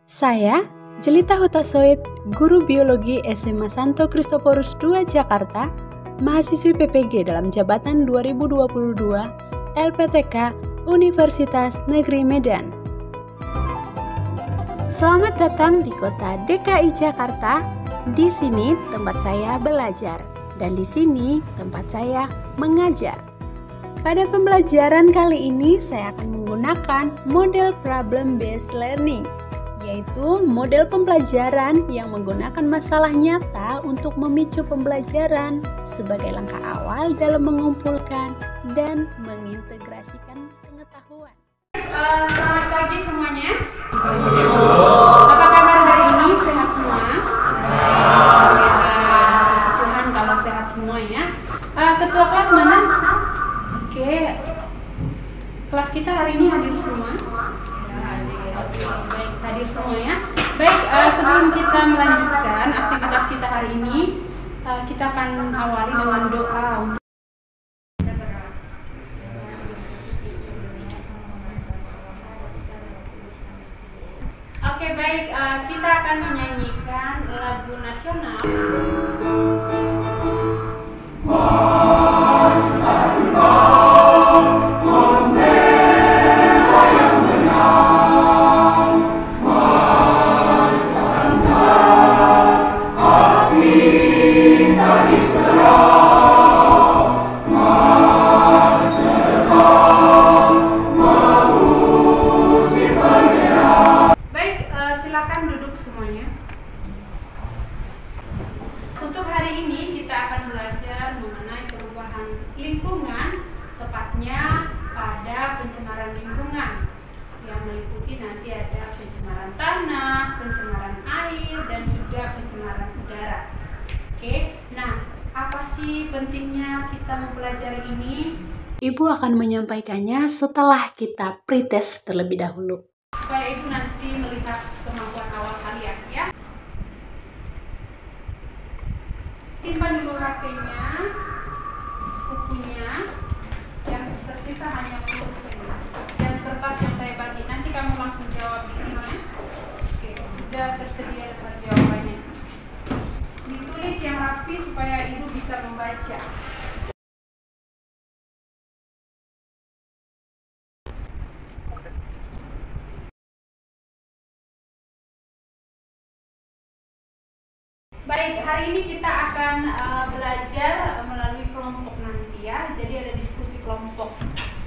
Saya, Jelita Hutasoid, Guru Biologi SMA Santo Kristoforus II Jakarta, mahasiswi PPG dalam jabatan 2022 LPTK Universitas Negeri Medan. Selamat datang di kota DKI Jakarta. Di sini tempat saya belajar dan di sini tempat saya mengajar. Pada pembelajaran kali ini saya akan menggunakan model problem based learning, yaitu model pembelajaran yang menggunakan masalah nyata untuk memicu pembelajaran sebagai langkah awal dalam mengumpulkan dan mengintegrasikan pengetahuan. Selamat pagi semuanya. Apa kabar hari ini? Sehat semua? Tuhan kalau sehat semua ya. Ketua kelas mana? Oke. Kelas kita hari ini hadir semua? Oke, baik, hadir semua ya. Baik, sebelum kita melanjutkan aktivitas kita hari ini, kita akan awali dengan doa untuk Oke, baik, kita akan menyanyikan lagu nasional. Silakan duduk semuanya. Untuk hari ini kita akan belajar mengenai perubahan lingkungan, tepatnya pada pencemaran lingkungan yang meliputi nanti ada pencemaran tanah, pencemaran air, dan juga pencemaran udara. Oke, nah apa sih pentingnya kita mempelajari ini? Ibu akan menyampaikannya setelah kita pretest terlebih dahulu. Supaya ibu nanti melihat kemampuan awal kalian ya. Simpan dulu HP-nya, bukunya, yang tersisa hanya pulpen dan kertas yang saya bagi. Nanti kamu langsung jawab di sini ya. Oke, sudah tersedia jawabannya. Ditulis yang rapi supaya ibu bisa membaca. Baik, hari ini kita akan belajar melalui kelompok nanti ya. Jadi ada diskusi kelompok.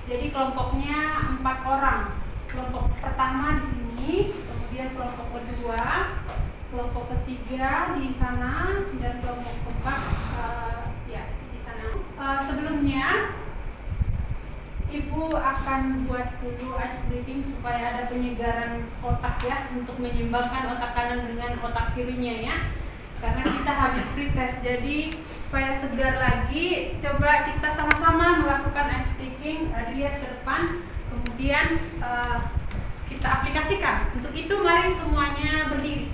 Jadi kelompoknya 4 orang. Kelompok pertama di sini, kemudian kelompok kedua, kelompok ketiga di sana, dan kelompok keempat ya di sana. Sebelumnya Ibu akan buat dulu ice breaking supaya ada penyegaran otak ya, untuk menyeimbangkan otak kanan dengan otak kirinya ya. Karena kita habis pretest, jadi supaya segar lagi, coba kita sama-sama melakukan ice breaking. Dilihat ke depan, kemudian kita aplikasikan. Untuk itu mari semuanya berdiri.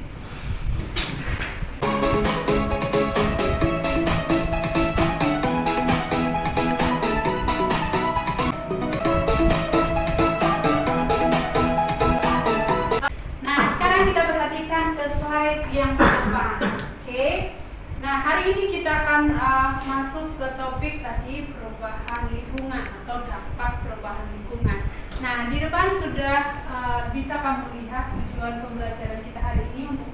Nah, sekarang kita perhatikan ke slide yang ke depan. Oke, nah hari ini kita akan masuk ke topik tadi perubahan lingkungan atau dampak perubahan lingkungan. Nah di depan sudah bisa kamu lihat tujuan pembelajaran kita hari ini.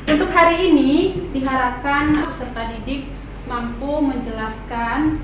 Untuk hari ini diharapkan peserta didik mampu menjelaskan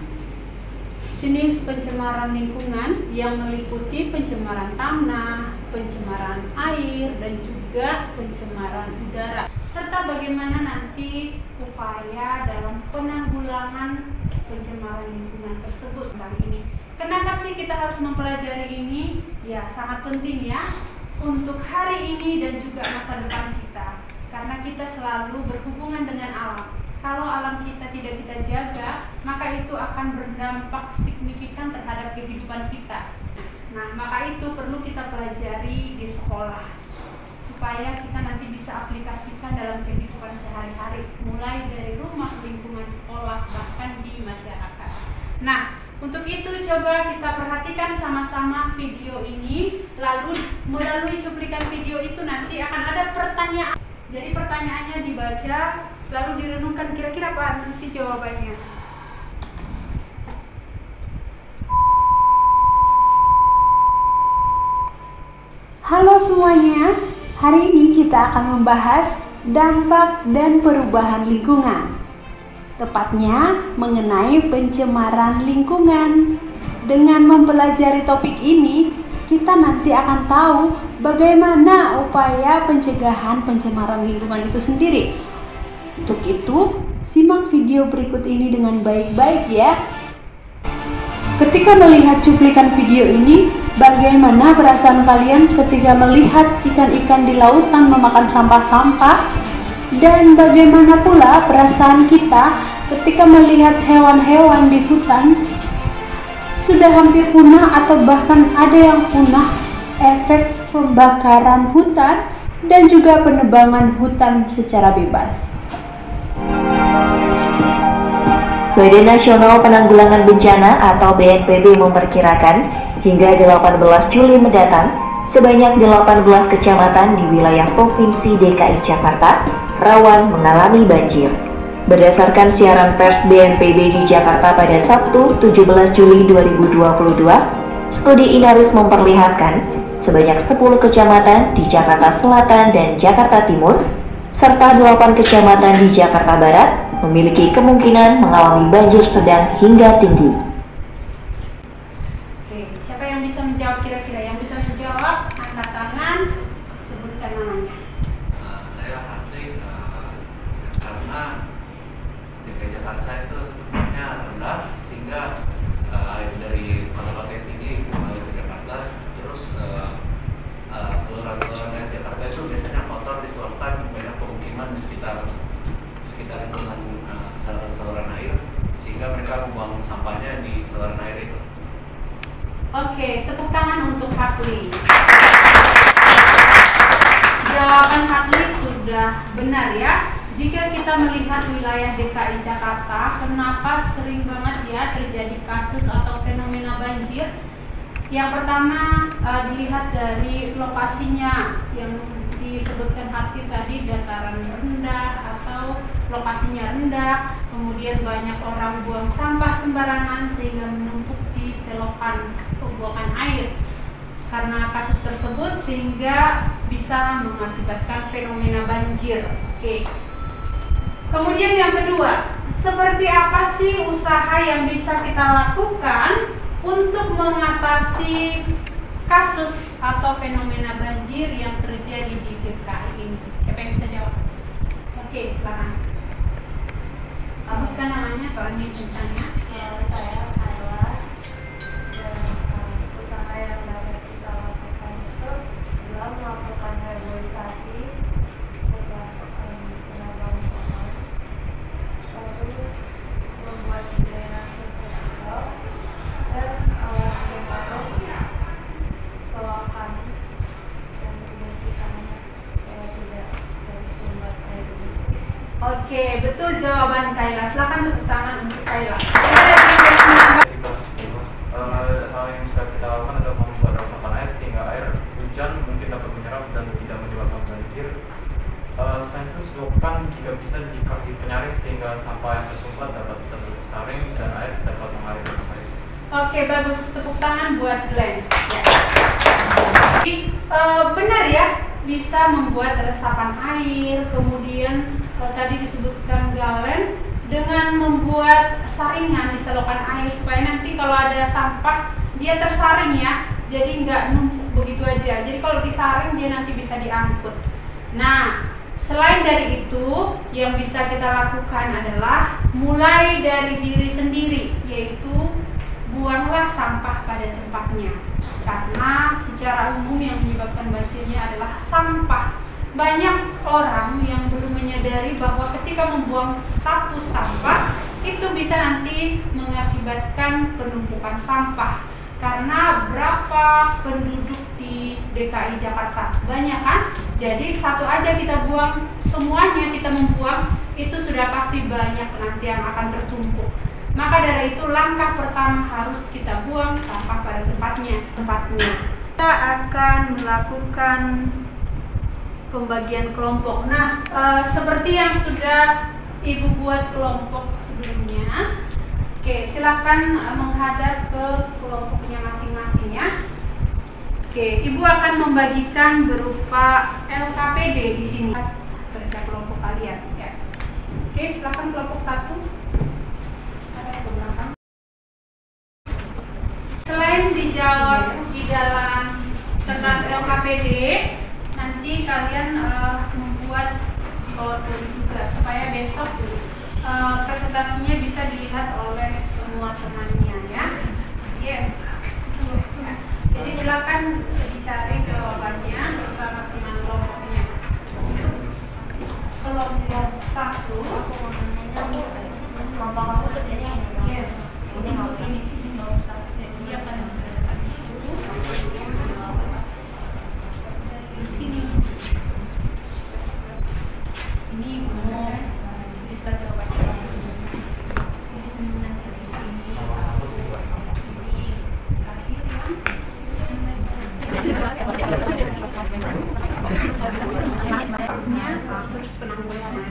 jenis pencemaran lingkungan yang meliputi pencemaran tanah, pencemaran air, dan juga pencemaran udara, serta bagaimana nanti upaya dalam penanggulangan pencemaran lingkungan tersebut kali ini. Kenapa sih kita harus mempelajari ini? Ya, sangat penting ya untuk hari ini dan juga masa depan kita, karena kita selalu berhubungan dengan alam. Kalau alam kita tidak kita jaga, maka itu akan berdampak signifikan terhadap kehidupan kita. Nah, maka itu perlu kita pelajari di sekolah, supaya kita nanti bisa aplikasikan dalam kehidupan sehari-hari, mulai dari rumah, lingkungan sekolah, bahkan di masyarakat. Nah, untuk itu coba kita perhatikan sama-sama video ini, lalu melalui cuplikan video itu nanti akan ada pertanyaan. Jadi pertanyaannya dibaca, lalu direnungkan kira-kira apa nanti jawabannya. Halo semuanya, hari ini kita akan membahas dampak dan perubahan lingkungan. Tepatnya mengenai pencemaran lingkungan. Dengan mempelajari topik ini, kita nanti akan tahu bagaimana upaya pencegahan pencemaran lingkungan itu sendiri. Untuk itu, simak video berikut ini dengan baik-baik ya. Ketika melihat cuplikan video ini, bagaimana perasaan kalian ketika melihat ikan-ikan di lautan memakan sampah-sampah? Dan bagaimana pula perasaan kita ketika melihat hewan-hewan di hutan sudah hampir punah atau bahkan ada yang punah efek pembakaran hutan dan juga penebangan hutan secara bebas. Badan Nasional Penanggulangan Bencana atau BNPB memperkirakan hingga 18 Juli mendatang, sebanyak 18 kecamatan di wilayah Provinsi DKI Jakarta rawan mengalami banjir. Berdasarkan siaran pers BNPB di Jakarta pada Sabtu 17 Juli 2022, studi Inaris memperlihatkan sebanyak 10 kecamatan di Jakarta Selatan dan Jakarta Timur, serta 8 kecamatan di Jakarta Barat memiliki kemungkinan mengalami banjir sedang hingga tinggi. Oke, siapa yang bisa menjawab kira-kira? Yang bisa menjawab, angkat tangan, sebutkan namanya. Saya Hatri, karena DKI Jakarta itu tempatnya rendah sehingga air dari kota-kota yang tinggi mengalir ke Jakarta, terus saluran-saluran air Jakarta itu biasanya kotor disebabkan banyak pemukiman di sekitar lingkungan saluran air, sehingga mereka membuang sampahnya di saluran air itu. Oke, tepuk tangan untuk Hatli. Jawaban Hatli sudah benar ya. Jika kita melihat wilayah DKI Jakarta, kenapa sering banget ya terjadi kasus atau fenomena banjir? Yang pertama dilihat dari lokasinya yang disebutkan Hatli tadi, dataran rendah atau lokasinya rendah, kemudian banyak orang buang sampah sembarangan sehingga menumpuk di selokan pembuangan air. Karena kasus tersebut sehingga bisa mengakibatkan fenomena banjir. Oke. Kemudian yang kedua, seperti apa sih usaha yang bisa kita lakukan untuk mengatasi kasus atau fenomena banjir yang terjadi di DKI ini? Siapa yang bisa jawab? Oke, silakan. Sebutkan namanya soalnya kencangnya. Saya adalah usaha yang dapat kita lakukan itu adalah melakukan reboisasi setelah penambangan pohon, lalu membuat drainase vertikal dan alat pembalut selokan yang membersihkannya supaya tidak tersumbat air. Oke, betul jawaban Kayla. Silakan tepuk tangan untuk Kayla. Hal yang bisa kita lakukan adalah membuat resapan air sehingga air hujan mungkin dapat menyerap dan tidak menyebabkan banjir. Selain itu, selokan juga bisa dikasih penyaring sehingga sampah yang tersumbat dapat tersaring dan air dapat mengalir dengan baik. Oke, bagus. Tepuk tangan buat Glenn. Ya. Jadi, benar ya, bisa membuat resapan air, kemudian tadi disebutkan Galen dengan membuat saringan di selokan air supaya nanti kalau ada sampah dia tersaring ya, jadi nggak numpuk begitu aja. Jadi kalau disaring dia nanti bisa diangkut. Nah, selain dari itu yang bisa kita lakukan adalah mulai dari diri sendiri, yaitu buanglah sampah pada tempatnya. Karena secara umum yang menyebabkan banjirnya adalah sampah. Banyak orang yang belum menyadari bahwa ketika membuang satu sampah itu bisa nanti mengakibatkan penumpukan sampah. Karena berapa penduduk di DKI Jakarta? Banyak kan? Jadi satu aja kita buang, semuanya kita membuang, itu sudah pasti banyak nanti yang akan tertumpuk. Maka dari itu langkah pertama harus kita buang sampah pada tempatnya. Kita akan melakukan pembagian kelompok. Nah, seperti yang sudah Ibu buat kelompok sebelumnya, oke, silakan menghadap ke kelompoknya masing-masing ya. Oke, Ibu akan membagikan berupa LKPD di sini pada kelompok kalian ya. Oke, silakan kelompok 1. Ada ke belakang. Selain dijawab di dalam kertas LKPD, nanti kalian membuat di PowerPoint juga supaya besok presentasinya bisa dilihat oleh semua temannya ya. Yes. Jadi silakan dicari jawabannya bersama teman kelompoknya. Untuk kelompok 1, kelompok kamu kerjanya ini. yes. Untuk ini nggak usah. Jadi akan membedakan di sini. Ini umum. Bisa jawabannya di sini. Di sini nanti di sini. Ini terakhir ya. Terus penanggulangan.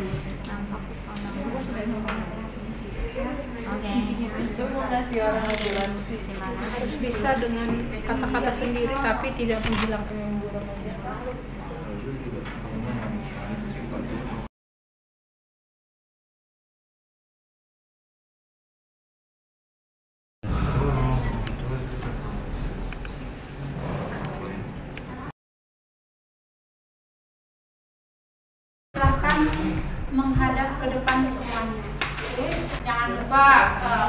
Harus bisa dengan kata-kata sendiri tapi tidak menghilangkan. Silakan menghadap ke depan semuanya. Jangan lupa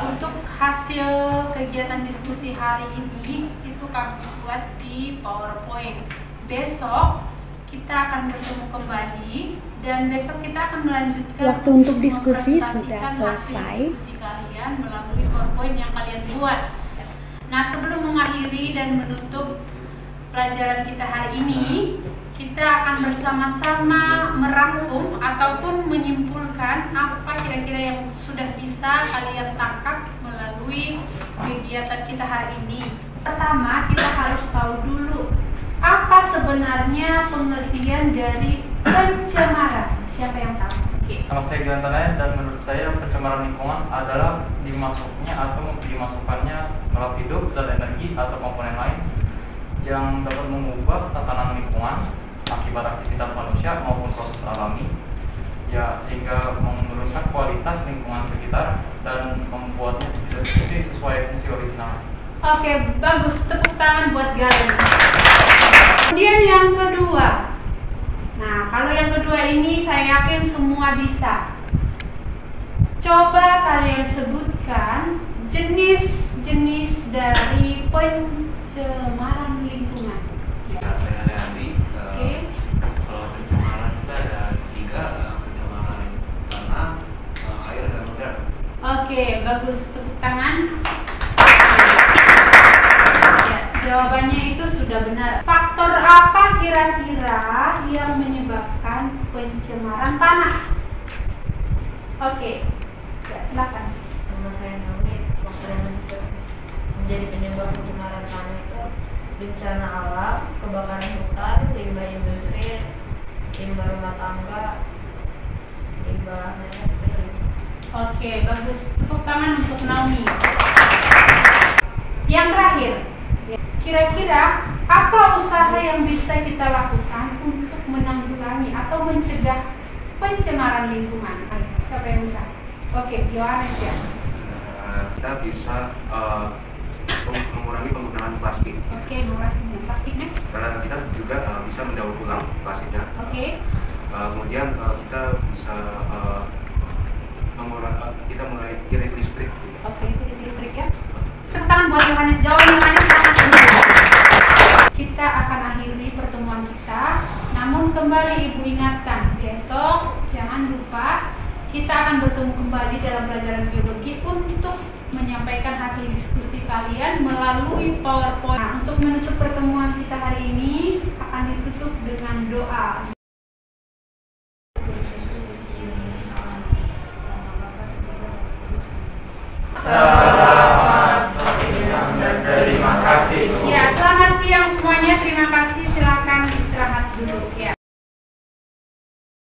untuk hasil kegiatan diskusi hari ini itu kami buat di PowerPoint. Besok kita akan bertemu kembali dan besok kita akan melanjutkan. Waktu untuk diskusi sudah selesai. Diskusi kalian melalui PowerPoint yang kalian buat. Nah, sebelum mengakhiri dan menutup pelajaran kita hari ini, kita akan bersama-sama merangkum ataupun menyimpulkan apa kira-kira yang sudah bisa kalian tangkap melalui kegiatan kita hari ini. Pertama, kita harus tahu dulu apa sebenarnya pengertian dari pencemaran. Siapa yang tahu? Oke. Nama saya Gantana dan menurut saya pencemaran lingkungan adalah dimasuknya atau dimasukkannya melalap hidup, zat energi atau komponen lain yang dapat mengubah tatanan lingkungan akibat aktivitas manusia maupun proses alami ya, sehingga menurunkan kualitas lingkungan sekitar dan membuatnya tidak sesuai fungsi orisinal. Oke, bagus, tepuk tangan buat Galen. Kemudian yang kedua, nah kalau yang kedua ini saya yakin semua bisa. Coba kalian sebutkan jenis-jenis dari pencemaran lingkungan. Kalau pencemaran kita ada 3, pencemaran tanah, air, dan udara. Oke, bagus, tepuk tangan. Ya, jawabannya itu sudah benar. Faktor apa kira-kira yang menyebabkan pencemaran tanah? Oke, ya silakan. Nama saya Naomi. Faktor yang menjadi penyebab pencemaran tanah itu bencana alam, kebakaran hutan, limbah industri, limbah rumah tangga, limbah Oke, bagus. Tepuk tangan untuk Naomi. Yang terakhir, kira-kira apa usaha yang bisa kita lakukan untuk menanggulangi atau mencegah pencemaran lingkungan? Siapa yang bisa? Oke, Yohanes ya. Kita bisa mengurangi penggunaan plastik. Oke, mengurangi plastiknya. Karena kita juga bisa mendaur ulang plastiknya. Oke. Kemudian kita bisa mulai irit listrik. Oke, irit listrik ya. Tepuk tangan buat Yohanes. Jawaban Yohanes sangat benar. Kita akan akhiri pertemuan kita. Namun kembali Ibu ingatkan, besok jangan lupa kita akan bertemu kembali dalam pelajaran biologi untuk menyampaikan hasil diskusi kalian melalui PowerPoint. Nah, untuk menutup pertemuan kita hari ini akan ditutup dengan doa.